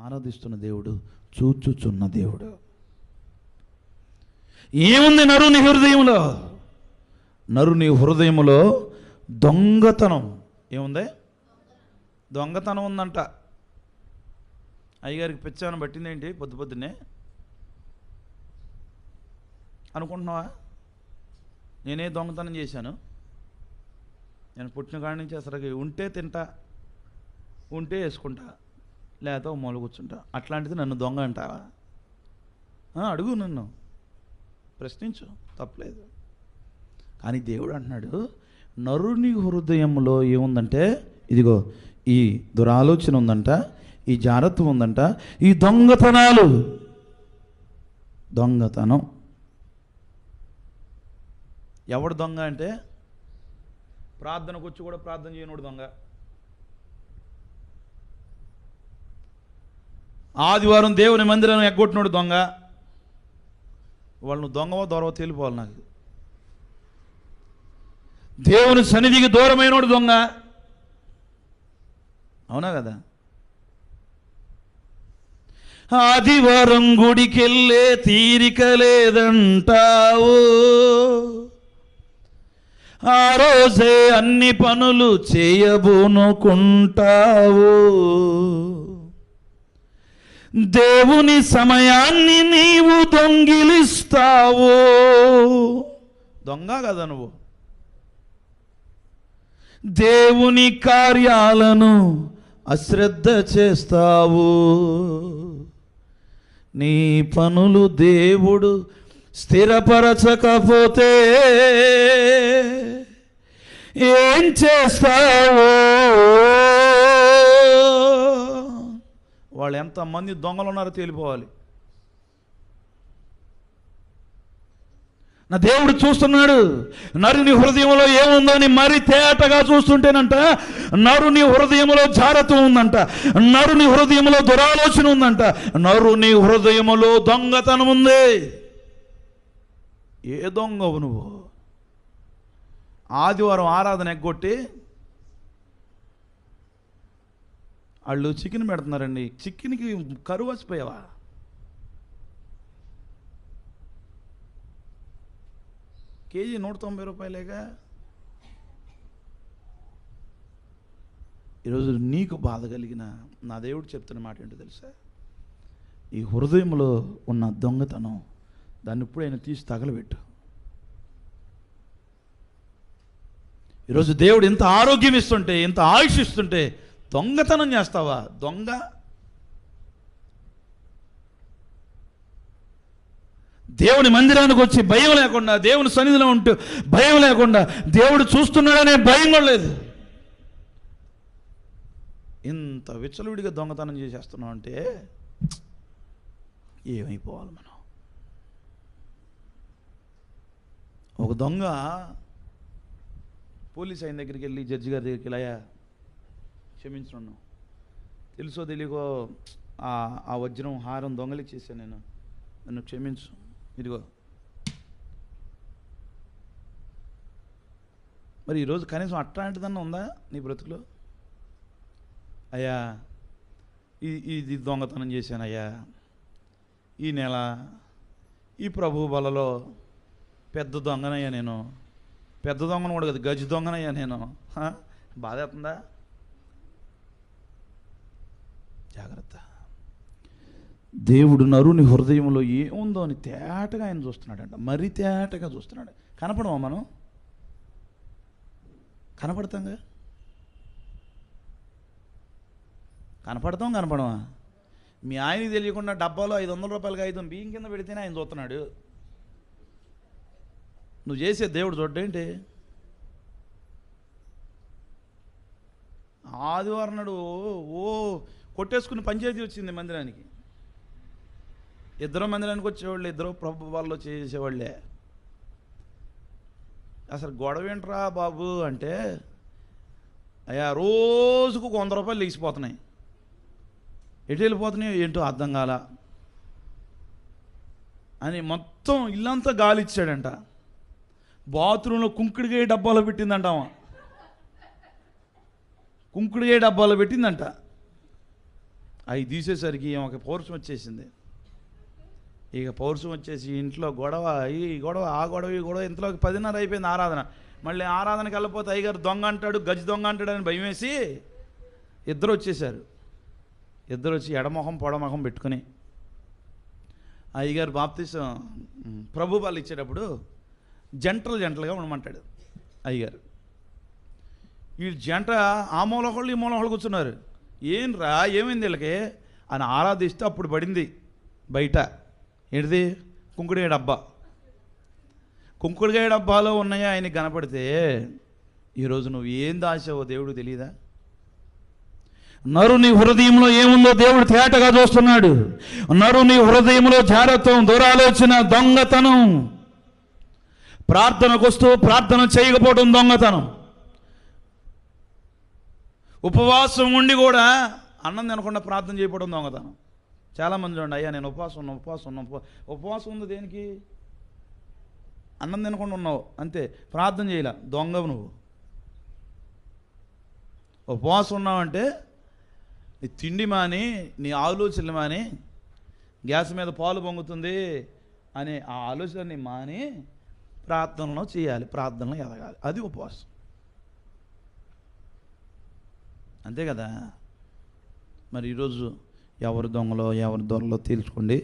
ఆరాధిస్తున్న దేవుడు చూచుచున్న దేవుడు. ఏముంది నరుని హృదయంలో? నరుని హృదయంలో దొంగతనం ఏముంది? దొంగతనం ఉందంట. అయ్యగారికి పిచ్చాను పట్టిందేంటి పొద్దున్నే అనుకుంటున్నావా? నేనే దొంగతనం చేశాను? నేను పుట్టిన కాడి నుంచి అసలు ఉంటే తింటా, ఉంటే వేసుకుంటా, లేకపోతే ఓ మూల కూర్చుంటా. అట్లాంటిది నన్ను దొంగ అంటావా? అడుగు, నన్ను ప్రశ్నించు, తప్పలేదు. కానీ దేవుడు అంటున్నాడు, నరుని హృదయంలో ఏముందంటే ఇదిగో ఈ దురాలోచన ఉందంట, ఈ జారత్వం ఉందంట, ఈ దొంగతనాలు. దొంగతనం ఎవడు దొంగ అంటే ప్రార్థనకు వచ్చి కూడా ప్రార్థన చేయనోడు దొంగ. ఆదివారం దేవుని మందిరాన్ని ఎగ్గొట్టినోడు దొంగ. వాళ్ళు దొంగవో దొరవో తేలిపోవాలి నాకు. దేవుని సన్నిధికి దూరమైనోడు దొంగ. అవునా కదా? ఆదివారం గుడికెళ్ళే తీరిక లేదంటావు, ఆ రోజే అన్ని పనులు చేయబోనుకుంటావు, దేవుని సమయాన్ని నీవు దొంగిలిస్తావు. దొంగ కదా నువ్వు? దేవుని కార్యాలను అశ్రద్ధ చేస్తావు. నీ పనులు దేవుడు స్థిరపరచకపోతే ఏం చేస్తావు? వాళ్ళు ఎంతమంది దొంగలు ఉన్నారో తేలిపోవాలి. నా దేవుడు చూస్తున్నాడు. నరుని హృదయంలో ఏముందో అని మరి తేటగా చూస్తుంటేనంట, నరుని హృదయంలో జారత్వం ఉందంట, నరుని హృదయంలో దురాలోచన ఉందంట, నరుని హృదయంలో దొంగతనం ఉంది. ఏ దొంగవు నువ్వు? ఆదివారం ఆరాధన ఎగ్గొట్టి వాళ్ళు చికెన్ పెడుతున్నారండి, చికెన్కి కరువు వచ్చిపోయావా? కేజీ 190 రూపాయలేగా. ఈరోజు నీకు బాధ కలిగిన నా దేవుడు చెప్తున్న మాట ఏంటో తెలుసా? ఈ హృదయంలో ఉన్న దొంగతనం, దాన్ని ఎప్పుడైనా తీసి తగలబెట్టు. ఈరోజు దేవుడు ఇంత ఆరోగ్యం ఇస్తుంటే, ఇంత ఆయుష్ ఇస్తుంటే దొంగతనం చేస్తావా? దొంగ. దేవుని మందిరానికి వచ్చి భయం లేకుండా, దేవుని సన్నిధిలో ఉంటూ భయం లేకుండా, దేవుడు చూస్తున్నాడనే భయం కూడా లేదు. ఇంత విచ్చలవిడిగా దొంగతనం చేసేస్తున్నాం అంటే ఏమైపోవాలి మనం? ఒక దొంగ పోలీస్ ఆయన దగ్గరికి వెళ్ళి, జడ్జి గారి దగ్గరికి వెళ్ళి, అయ్యా క్షమించను, తెలుసో తెలియకో ఆ వజ్రం హారం దొంగలికి చేశాను, నన్ను క్షమించు, ఇదిగో. మరి ఈరోజు కనీసం అట్లాంటిదన్నా ఉందా నీ బ్రతుకులో? అయ్యా ఇది దొంగతనం చేశాను అయ్యా, ఈ నెల ఈ ప్రభు బలలో పెద్ద దొంగనయ్యా నేను. పెద్ద దొంగను కూడా కదా, గజ దొంగనయ్యా నేను. బాధ అవుతుందా? జాగ్రత్త. దేవుడు నరుని హృదయంలో ఏముందో అని తేటగా ఆయన చూస్తున్నాడంట, మరీ తేటగా చూస్తున్నాడు. కనపడమా మనం? కనపడతాంగా? కనపడమా? మీ ఆయనకి తెలియకుండా డబ్బాలో 500 రూపాయలకి 5 బియ్యం కింద పెడితేనే ఆయన చూస్తున్నాడు. నువ్వు చేసే దేవుడు చూడ్డేంటి? ఆదివారం నాడు కొట్టేసుకుని పంచాయతీ వచ్చింది మందిరానికి. ఇద్దరు మందిరానికి వచ్చేవాళ్ళు, ఇద్దరు ప్రభు వాళ్ళు చేసేవాళ్ళే. అసలు గొడవ ఏంట్రా బాబు అంటే, అయ్యా రోజుకు 100 రూపాయలు లేచిపోతున్నాయి. ఎటు వెళ్ళిపోతున్నాయో ఏంటో అర్థం కాల అని మొత్తం ఇల్లంతా గాలి ఇచ్చాడంట. బాత్రూంలో కుంకుడికాయ డబ్బాలో పెట్టిందంట, కుంకుడికాయ డబ్బాలో పెట్టిందంట. అవి తీసేసరికి ఒక పౌరుషం వచ్చేసింది. ఇక పౌరుషం వచ్చేసి ఇంట్లో గొడవ, ఈ గొడవ, ఆ గొడవ, ఈ గొడవ. ఇంతలోకి 10:30 అయిపోయింది ఆరాధన. మళ్ళీ ఆరాధనకి వెళ్ళిపోతే అయ్యగారు దొంగ అంటాడు, గజి దొంగ అంటాడు అని భయం వేసి ఇద్దరు వచ్చేసారు. ఇద్దరు వచ్చి ఎడమొహం పొడమొహం పెట్టుకుని అయ్యగారు బాప్తిసం ప్రభు వాళ్ళు ఇచ్చేటప్పుడు జంటలుగా ఉండమంటాడు అయ్యగారు. ఈ జంట ఆ మూలహోళ్ళు ఈ మూలహోళ్ళు కూర్చున్నారు. ఏంరా ఏమైంది వీళ్ళకి అని ఆరాధిస్తే అప్పుడు పడింది బయట ఏంటిది, కుంకుడుగాయ డబ్బా. కుంకుడుగాయ డబ్బాలో ఉన్నాయా ఆయనకి కనపడితే ఈరోజు నువ్వు ఏం దాచావో దేవుడు తెలియదా? నరుని హృదయంలో ఏముందో దేవుడు తేటగా చూస్తున్నాడు. నరుని హృదయంలో జారత్వం, దురాలోచన, దొంగతనం, ప్రార్థనకు వస్తూ ప్రార్థన చేయకపోవడం దొంగతనం, ఉపవాసం ఉండి కూడా అన్నం తినకుండా ప్రార్థన చేయకపోవడం దొంగతనం. చాలామంది చూడండి, అయ్యా నేను ఉపవాసం ఉంది దేనికి? అన్నం తినకుండా ఉన్నావు అంతే, ప్రార్థన చేయలే, దొంగవు నువ్వు. ఉపవాసం ఉన్నావంటే నీ తిండి మాని, నీ ఆలోచనలు మాని, గ్యాస్ మీద పాలు పొంగుతుంది అనే ఆ ఆలోచనని మాని ప్రార్థనలో చేయాలి, ప్రార్థనలో ఎదగాలి. అది ఉపవాసం, అంతే కదా. మరి ఈరోజు ఎవరు దొంగలో ఎవరు దొరలో తేల్చుకోండి.